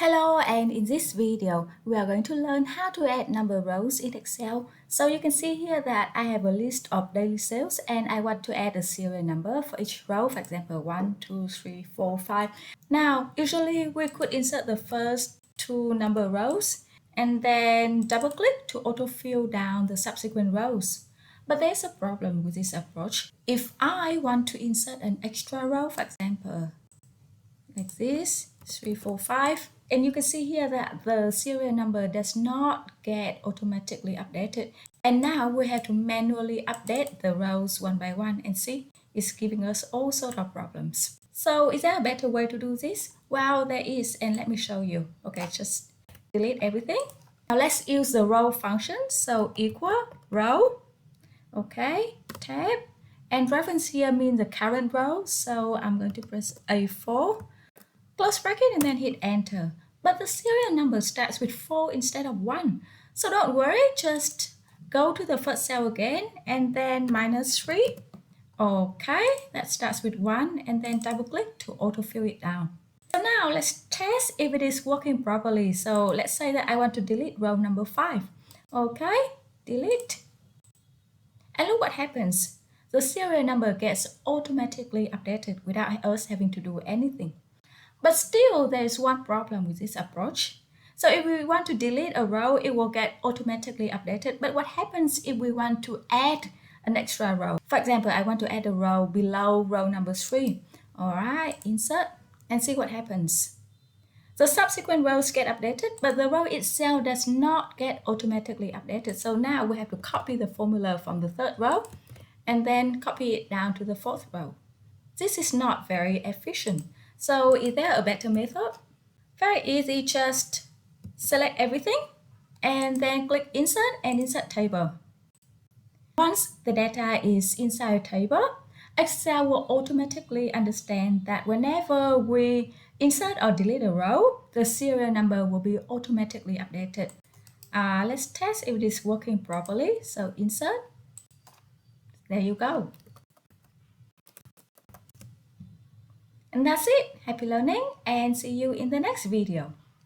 Hello, and in this video, we are going to learn how to add number rows in Excel. So you can see here that I have a list of daily sales and I want to add a serial number for each row, for example, 1, 2, 3, 4, 5. Now, usually we could insert the first two number rows and then double click to autofill down the subsequent rows. But there's a problem with this approach. If I want to insert an extra row, for example, like this, 3, 4, 5. And you can see here that the serial number does not get automatically updated. And now we have to manually update the rows one by one, and see, it's giving us all sort of problems. So is there a better way to do this? Well, there is, and let me show you. Okay, just delete everything. Now let's use the row function. So equal row, okay, tab, and reference here means the current row. So I'm going to press A4. Close bracket and then hit enter. But the serial number starts with 4 instead of 1. So don't worry, just go to the first cell again and then -3. Okay, that starts with 1 and then double click to autofill it down. So now let's test if it is working properly. So let's say that I want to delete row number 5. Okay, delete. And look what happens. The serial number gets automatically updated without us having to do anything. But still, there is one problem with this approach. So if we want to delete a row, it will get automatically updated. But what happens if we want to add an extra row? For example, I want to add a row below row number 3. All right, insert and see what happens. The subsequent rows get updated, but the row itself does not get automatically updated. So now we have to copy the formula from the third row and then copy it down to the fourth row. This is not very efficient. So is there a better method? Very easy, just select everything and then click insert and insert table. Once the data is inside a table, Excel will automatically understand that whenever we insert or delete a row, the serial number will be automatically updated. Let's test if it is working properly. So insert, there you go. And that's it. Happy learning and see you in the next video.